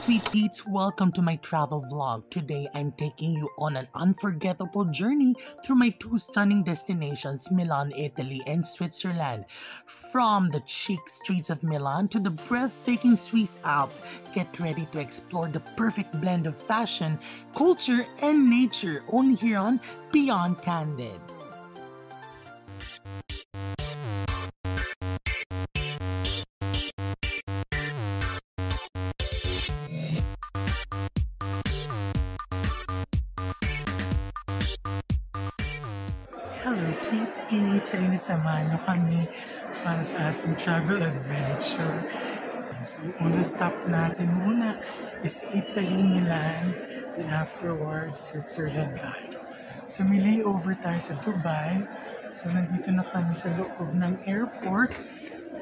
Tweet Tweets, welcome to my travel vlog. Today, I'm taking you on an unforgettable journey through my two stunning destinations, Milan, Italy and Switzerland. From the chic streets of Milan to the breathtaking Swiss Alps, get ready to explore the perfect blend of fashion, culture, and nature only here on Beyond Candid. Hello, Tweet! Halina samahan niyo kami para sa ating travel adventure. So, unang stop natin muna is Italy, Milan, and afterwards, Switzerland tayo. So, may layover tayo sa Dubai. So, nandito na kami sa loob ng airport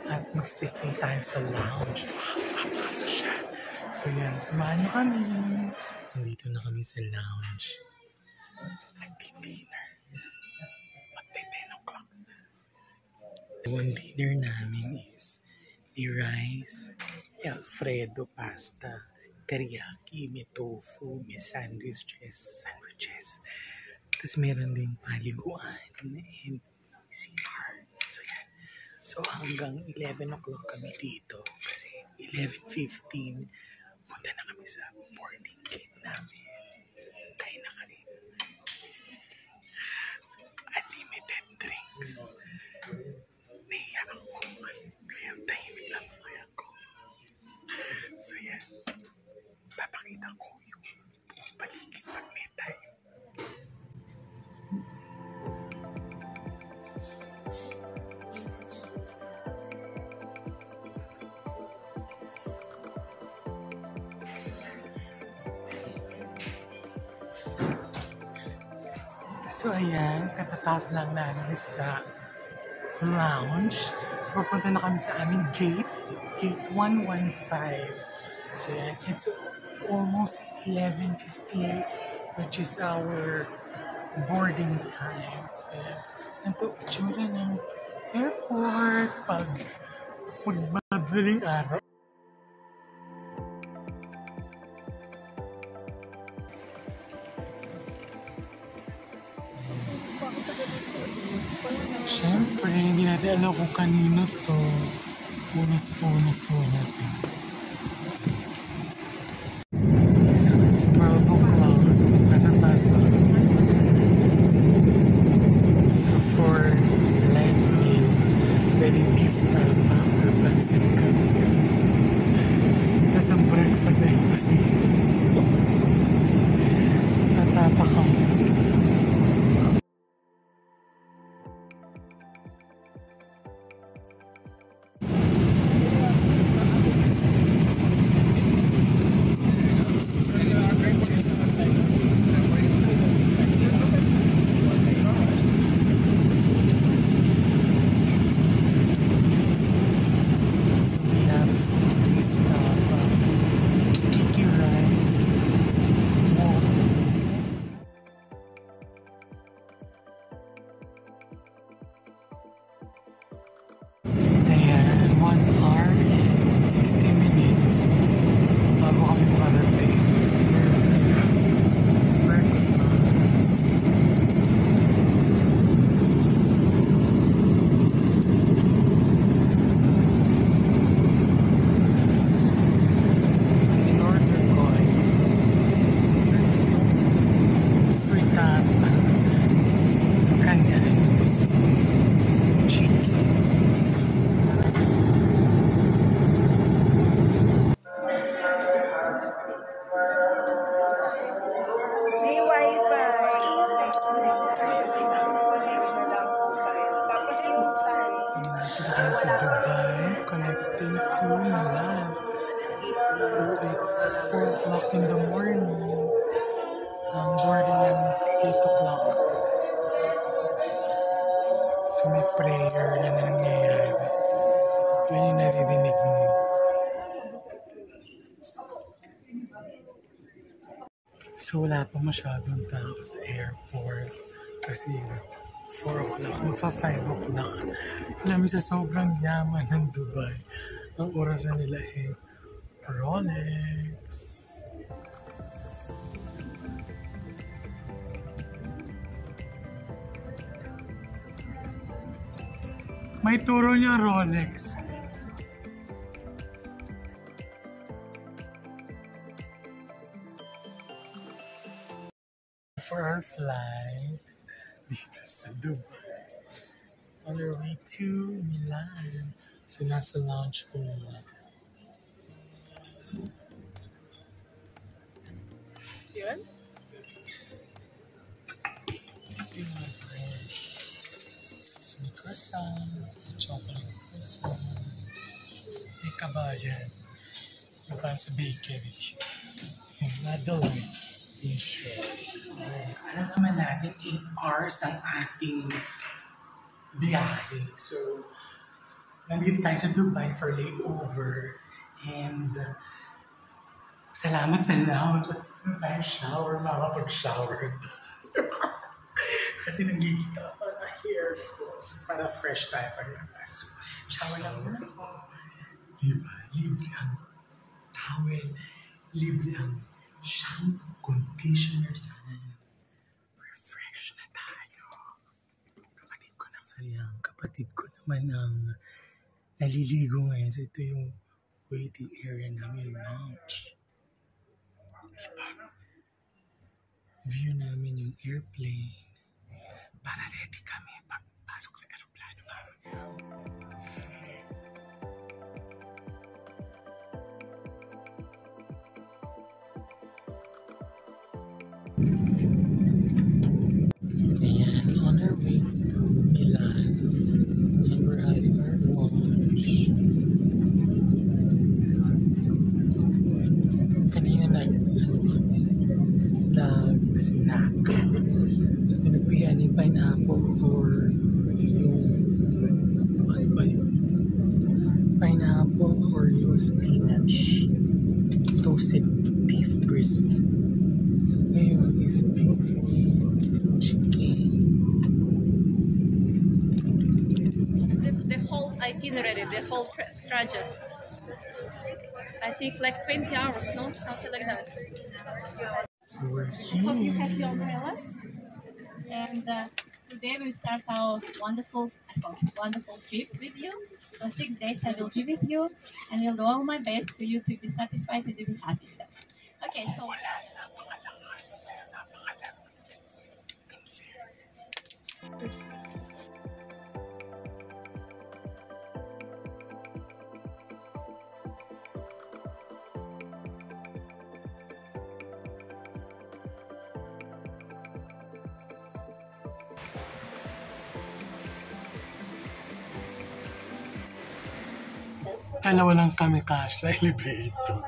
at magstay tayo sa lounge. Napakasosyal. So, yan. Samahan niyo kami. So, nandito na kami sa lounge. Nag-dinner. Ang dinner namin is may rice, Alfredo pasta, teriyaki, may tofu, may sandwiches. Tapos meron din paliguan and CR. So yan. So hanggang 11 o'clock kami dito kasi 11:15 punta na kami sa boarding gate namin. Kain na kami. Unlimited drinks. Nahiya ako kasi kaya tahimik lang kaya ko. So yan, papakita ko yung buong paligid pag may time. So ayan, katataas lang namin sa lounge. So, papunta na kami sa aming gate 115. So, yan. It's almost 11:15, which is our boarding time. So, yan. Ito, itsura ng airport pag magbabaling araw. Siyempre, hindi natin alam kung kanino to. Punas muna to. So, it's 12 o'clock. Nasa taas na kami. So, for light meal, pwede beef tapa or pansit kami. Tapos ang breakfast ay ito si tatapa kami. Sa Dubai, connecting to Milan. So it's 4 o'clock in the morning. Ang boarding namin is 8 o'clock. So may prayer na nangyayari. Yun yung naririnig mo. So wala pa masyadong tao sa airport. Kasi 4 o'clock, magpa 5 o'clock. Alam mo sa sobrang yaman ng Dubai, ang oras na nila ay Rolex. May turo niya Rolex. For our flight dito sa Dubai, on our way to Milan. So nasa lounge po muna. Yun? So may croissant, may chocolate croissant, may kabayan, yung parang sa bakery. Yung Madeline, yung sure. Alam naman natin, 8 hours ang ating biyahe. So, nandito tayo sa Dubai for layover. And, salamat sa lounge. Ano tayong shower, makapag-shower. Kasi nanggigita pa na hair ko. So, para fresh tayo paglabas. So, shower lang muna ako. Diba? Libre ang towel. Libre ang shampoo, conditioner, sana. Refresh na tayo. Kapatid ko na. Sayang, kapatid ko naman ang naliligo ngayon. So, ito yung waiting area namin, lounge. Diba? View namin yung airplane para ready kami pagpasok sa aeroplano namin. Ayan, on our way to Milan and we're having our lunch. Kanina nag-snack. So, pinagpilian yung pineapple or yung ano ba yun? Pineapple or yung spinach. Toasted beef brisket. So, ngayon is beef and chicken. The whole itinerary, the whole trajet. I think like 20 hours, no? Something like that. So we're Hope you have your here. umbrellas. And today we start our wonderful trip with you. So 6 days I will be with you and will do all my best for you to be satisfied and to be happy with us. Okay, so Dalawa lang kami cash sa elevator.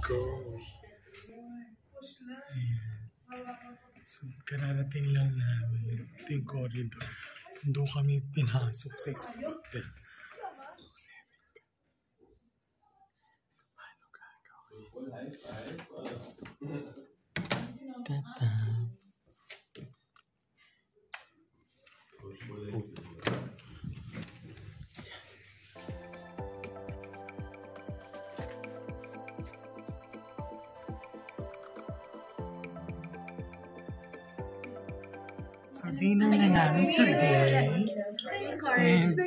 Go. Ayan. So, kararating lang namin. Ito yung corridor. Doon kami pinasok sa isang hotel. Paano gagawin? Tata. So, dinner na namin today. And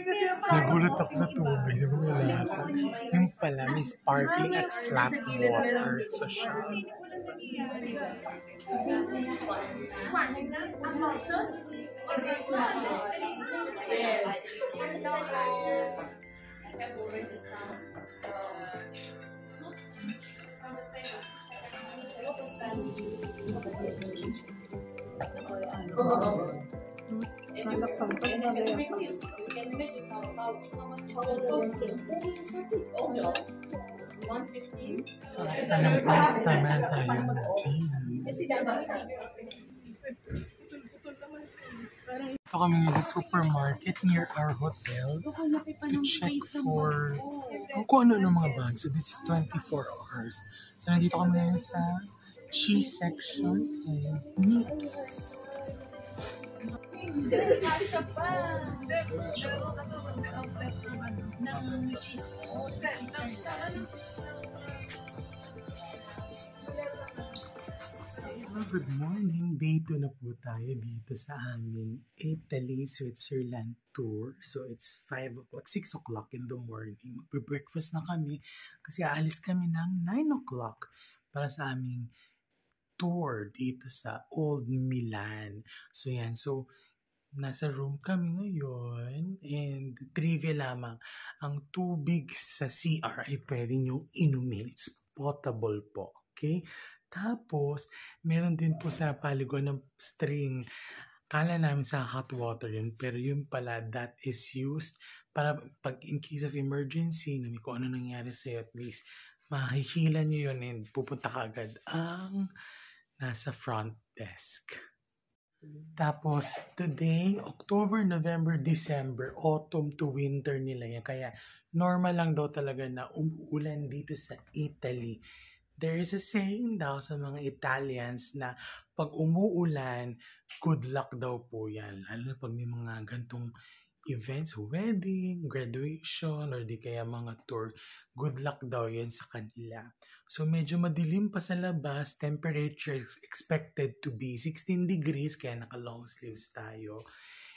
nagulat ako sa tubig. Sabi ko lasa. Yung pala, may sparkling at flat water sa siya. So, anong price naman tayo? Ito kami sa supermarket near our hotel to check for kung ano mga bags. So, this is 24 hours. So, nandito kami ngayon sa cheese section and meat. Good morning! Day 2 na po tayo dito sa aming Italy, Switzerland tour. So it's 5 o'clock, 6 o'clock in the morning. Magbe-breakfast na kami kasi aalis kami ng 9 o'clock para sa aming tour dito sa Old Milan. So yan, so nasa room kami ngayon and trivia lamang, ang tubig sa CR ay pwede niyong inumin. It's potable po, okay? Tapos, meron din po sa paliguan ng string. Kala namin sa hot water yun, pero yun pala, that is used para pag in case of emergency, na may kung ano nangyari sa'yo, at least mahihila nyo yun and pupunta ka agad ang nasa front desk. Tapos, today, October, November, December, autumn to winter nila yan. Kaya, normal lang daw talaga na umuulan dito sa Italy. There is a saying daw sa mga Italians na pag umuulan, good luck daw po yan. Lalo na pag may mga gantong events, wedding, graduation, or di kaya mga tour, good luck daw yan sa kanila. So medyo madilim pa sa labas, temperature is expected to be 16 degrees, kaya naka long sleeves tayo.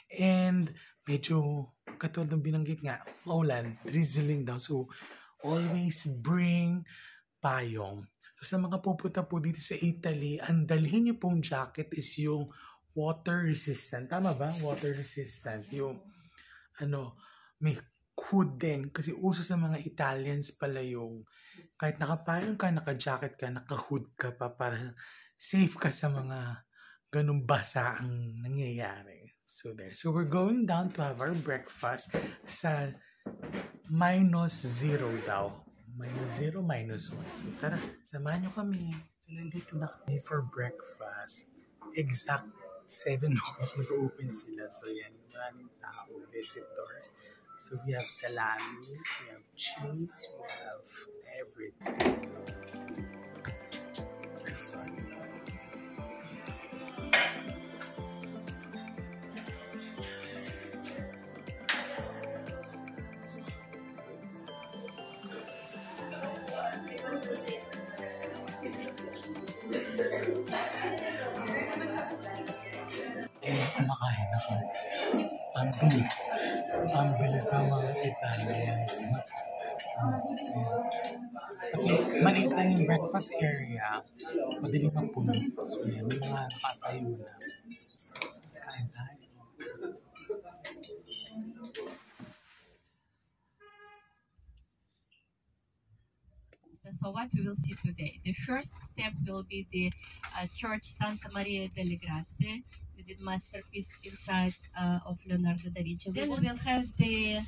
And medyo, katulad ng binanggit nga, maulan, drizzling daw. So always bring payong. So sa mga pupunta po dito sa Italy, ang dalhin niyo pong jacket is yung water resistant. Tama ba? Water resistant. Yung may hood din. Kasi uso sa mga Italians pala yung kahit nakapayong ka, naka-jacket ka, naka-hood ka pa para safe ka sa mga ganung basa ang nangyayari. So there. So we're going down to have our breakfast sa -0 daw. -0, -1. So tara, samahan nyo kami. So nandito na kami for breakfast. Exact 7 o'clock nag-open sila. So yan, maraming tao, visitors. So we have salamis, we have cheese, we have everything. Sorry. Kumakain ako. Ang bilis. Ang bilis ng mga Italians. Okay, maliit lang yung breakfast area. Madaling magpuno. So yan, may mga nakatayo na. Kain tayo. So what we will see today, the first step will be the Church Santa Maria delle Grazie, with the masterpiece inside of Leonardo da Vinci. Then we will have the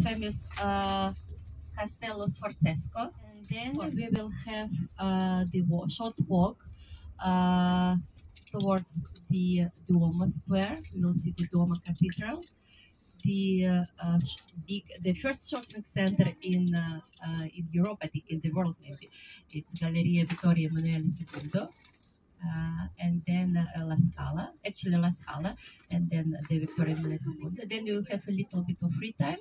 famous Castello Sforzesco, and then we will have the short walk towards the Duomo Square. We will see the Duomo Cathedral, the first shopping center in Europe, I think in the world maybe. It's Galleria Vittorio Emanuele II, and then La Scala, and then the Vittorio Emanuele II. Then we will have a little bit of free time.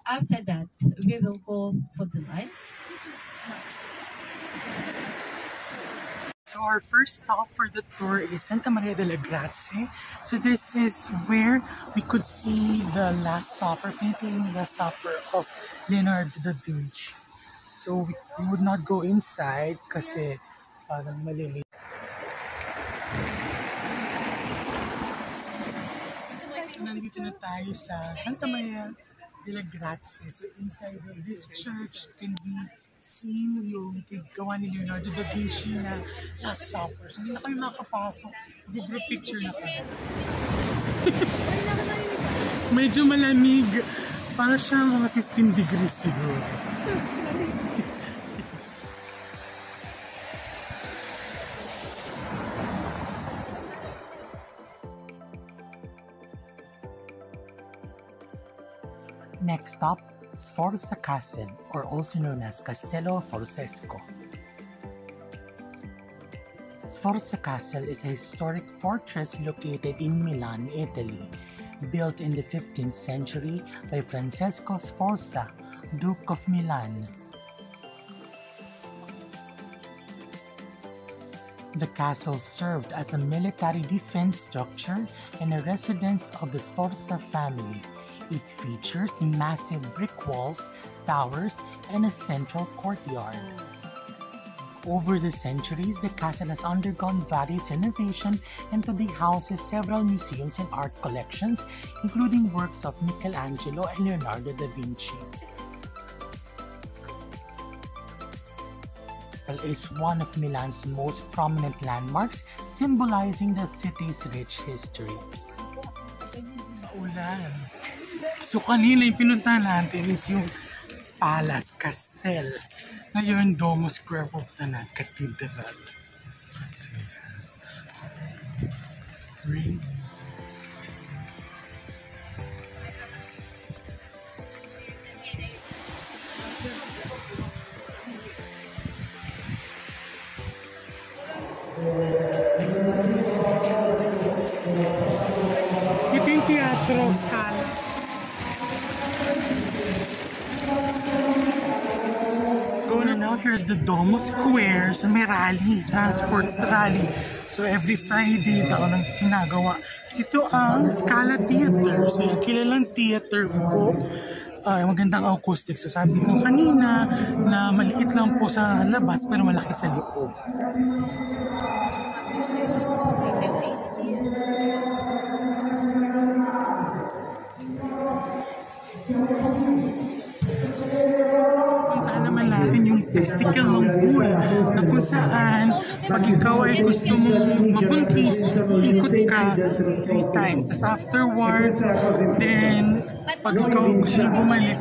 After that, we will go for the lunch. So our first stop for the tour is Santa Maria delle Grazie. So this is where we could see the Last Supper, painting the Supper of Leonardo da Vinci. So we would not go inside kasi parang maliliit. So nandito na tayo sa Santa Maria delle Grazie. So inside this church can be seen yung gawa ni Leonardo da Vinci na Last Supper. So hindi na kami makapasok. Group picture na kami. Medyo malamig. Para siya mga 15 degrees siguro. Next stop, Sforza Castle, or also known as Castello Sforzesco. Sforza Castle is a historic fortress located in Milan, Italy, built in the 15th century by Francesco Sforza, Duke of Milan. The castle served as a military defense structure and a residence of the Sforza family. It features massive brick walls, towers, and a central courtyard. Over the centuries, the castle has undergone various renovations and today houses several museums and art collections, including works of Michelangelo and Leonardo da Vinci. It is one of Milan's most prominent landmarks, symbolizing the city's rich history. Ulan. So kanina yung pinuntahan natin is yung Palace Castel. Ngayon, Domo Square pupunta na, Cathedral. So, ring. Ito yung Teatro Scala. So we're now here at the Domo Square. So may rally, transports rally. So every Friday daw nang ginagawa. So ito ang Scala Theater. So yung kilalang theater po. Magandang acoustic. So sabi ko kanina na maliit lang po sa labas pero malaki sa loob. Puntahan naman natin yung testicle ng bull na kung saan pag ikaw ay gusto mong mabuntis, ikot ka 3 times. Tapos afterwards, then pag ikaw gusto mong bumalik,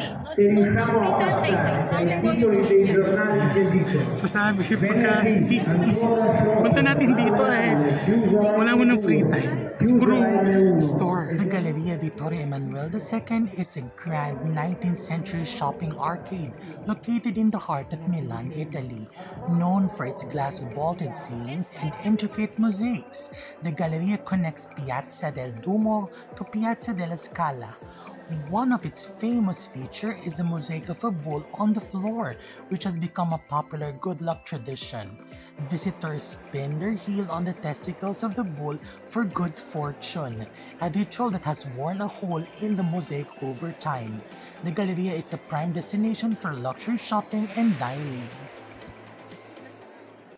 so sabi pagka punta natin dito wala mo ng free time. Siguro store. The Galleria Vittorio Emanuele II is a grand 19th century shopping arcade located in the heart of Milan, Italy. Known for its glass vaulted ceilings and intricate mosaics, the Galleria connects Piazza del Duomo to Piazza della Scala. One of its famous features is the mosaic of a bull on the floor, which has become a popular good luck tradition. Visitors spin their heel on the testicles of the bull for good fortune, a ritual that has worn a hole in the mosaic over time. The Galleria is a prime destination for luxury shopping and dining.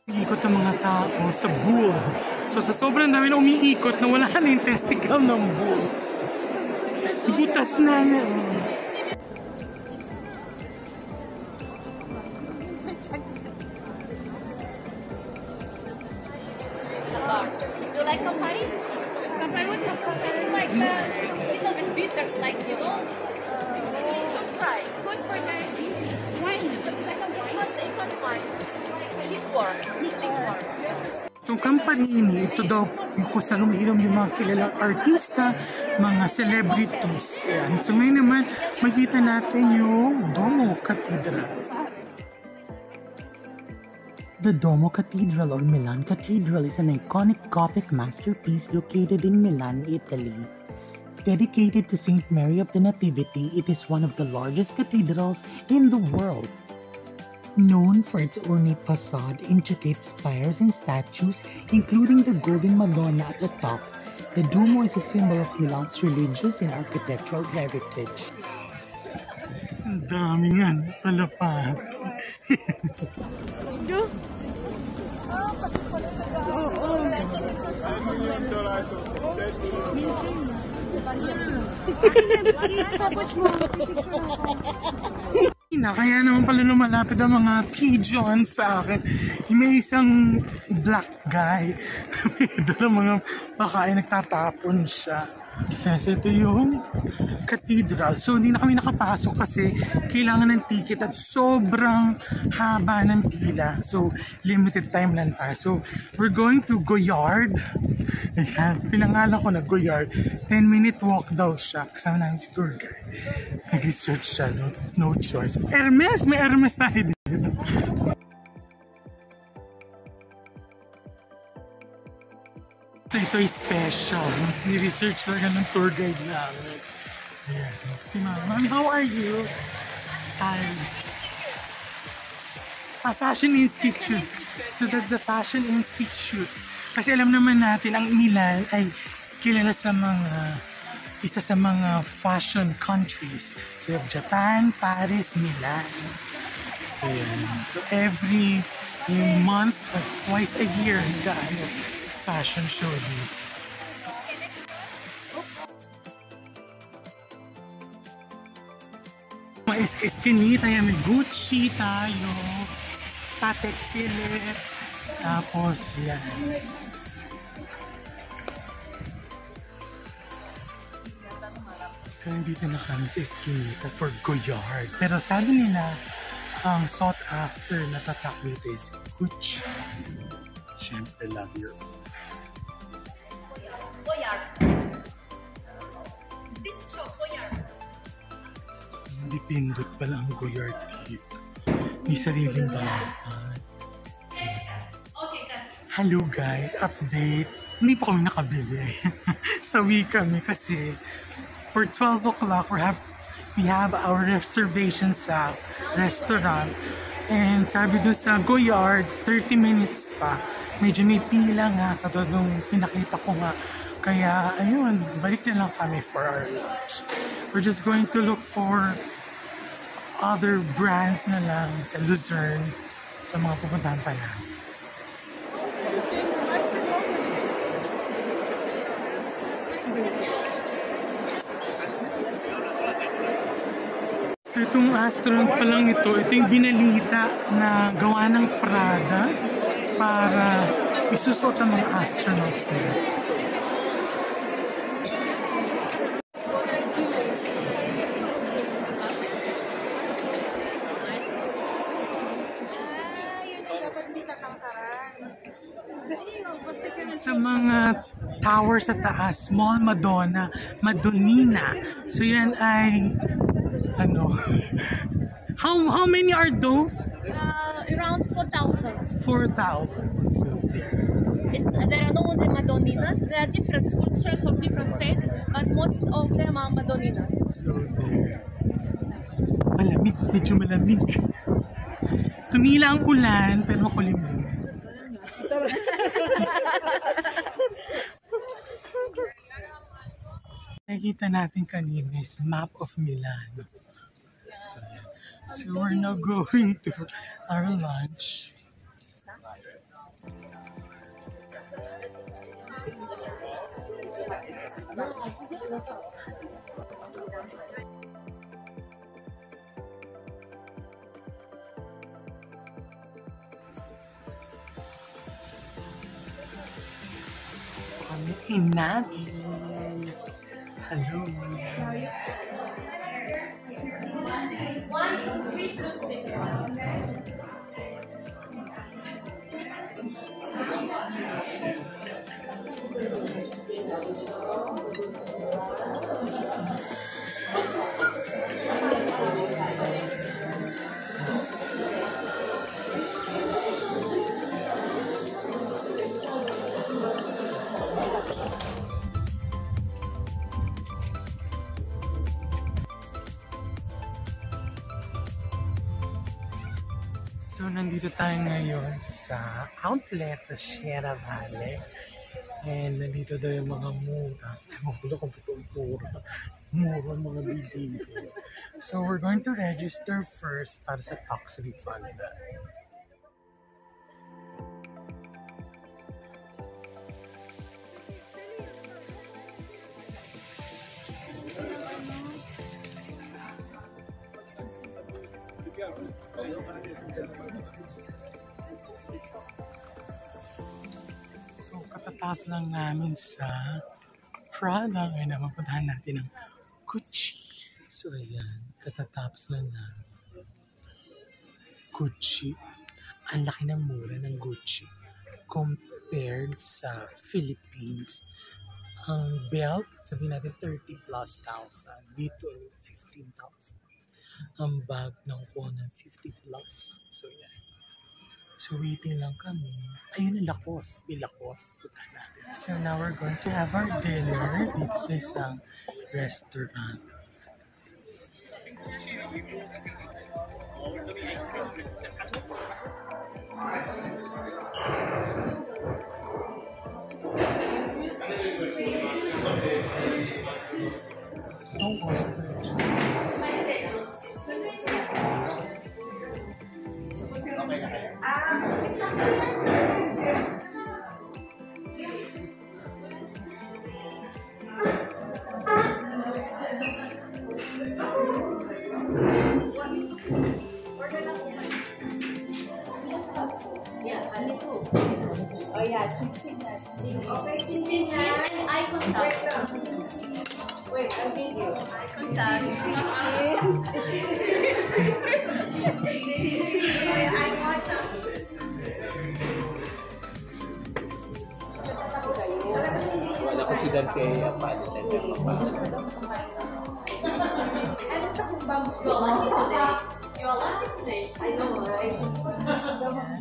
Umiikot ang mga tao sa bull. So sa sobrang dami na umiikot, nawala na yung testicle ng bull. Butas na yan. You like Campari? Campari with Campari? It's like a little bit bitter, like, you know? You should try. Good for the wine. It's not wine. It's a liquor. It's liquor. Itong Campanini, ito daw kung saan umiinom yung mga kilalang artista, mga celebrities. Ayan. So ngayon naman, makita natin yung Domo Cathedral. The Domo Cathedral or Milan Cathedral is an iconic Gothic masterpiece located in Milan, Italy. Dedicated to Saint Mary of the Nativity, it is one of the largest cathedrals in the world. Known for its ornate facade, intricate spires and statues, including the Golden Madonna at the top, the Duomo is a symbol of Milan's religious and architectural heritage. Ang dami nga, palapag. Kaya naman pala lumalapit ang mga pigeons sa akin. May isang black guy. Doon mga pakain, nagtatapon siya. So ito yung cathedral. So hindi na kami nakapasok kasi kailangan ng ticket at sobrang haba ng pila. So limited time lang tayo. So we're going to Goyard. Ayan, pinangalan ko na Goyard. 10-minute walk daw siya. Kasama namin si tour guide. Nag-research siya. No choice. Hermes! May Hermes tayo dito. So ito ay special. Ni-research talaga ng tour guide namin. Ayan. Si Mami. Mami, how are you? Hi. Fashion Institute. So that's the Fashion Institute. Kasi alam naman natin, ang Milan ay kilala sa isa sa mga fashion countries. So you have Japan, Paris, Milan. So, so every month or twice a year, fashion show dito. Mga eskinita, may Gucci tayo, Patek Philippe, tapos yan. So, nandito na kami sa eskinita for Goyard. Pero sabi nila, ang sought after na tatak dito is Gucci. Siyempre, love your Goyard. This shop, Goyard. Hindi pindot pala ang Goyard dito. May sariling balahan. Hello guys, update. Hindi pa kami nakabili. Sawi kami kasi for 12 o'clock we have our reservation sa restaurant. And sabi doon sa Goyard, 30 minutes pa. Medyo may pila nga, katulad nung pinakita ko nga. Kaya ayun, balik na lang kami for our lunch. We're just going to look for other brands na lang sa Luzerne sa mga pupuntahan pa namin. So itong astronaut pa lang ito yung binalita na gawa ng Prada para isusot ang mga astronauts nila. Sa mga tower sa taas, Mall Madonna, Madonnina. So yan ay ano? How many are those? Around 4,000. 4,000. So there are no only Madonninas. There are different sculptures of different saints, but most of them are Madonninas. So there. Malamig, medyo malamig. Tumila ang ulan, pero makulimlim. Nakikita natin kanina is map of Milan. So we're now going to our lunch. Kami inagi. Hello. So, nandito tayo ngayon sa outlet sa Sierra Valley. And nandito daw yung mga mura. Ewan ko lang kung totoong mura. Mura mga bilihin. So, we're going to register first para sa tax refund. So, katataas lang namin sa Prada. Ngayon na mapuntahan natin ang Gucci. So, ayan. Katatapos lang namin. Gucci. Ang laki ng mura ng Gucci compared sa Philippines. Ang belt, sabihin natin 30 plus thousand. Dito, 15,000. Ang bag ng kuha ng 50 plus. So, yan. So, waiting lang kami. Ayun ang Lacoste. May Lacoste. Punta natin. So, now we're going to have our dinner dito sa isang restaurant. Okay na kayo. Oh yeah, chin na. Okay, chin na. And eye contact. Wait, I'll give you. Eye contact. I want to. Wala ko si Dan kay Apal. You're lucky today. You're lucky today. I know, right?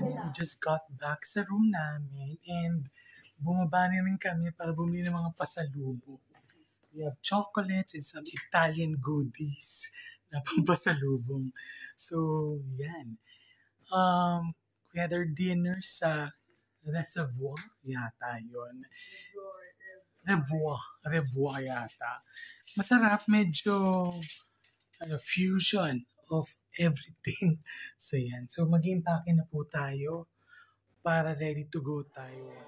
So we just got back sa room namin and bumaba na rin kami para bumili ng mga pasalubong. We have chocolates and some Italian goodies na pampasalubong. So, yan. We had our dinner sa Reservoir yata yun. Revoir yata. Masarap, medyo fusion of everything. So, yan. So, mag-impake na po tayo para ready to go tayo.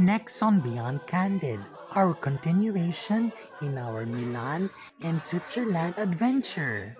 Next on Beyond Candid, our continuation in our Milan and Switzerland adventure.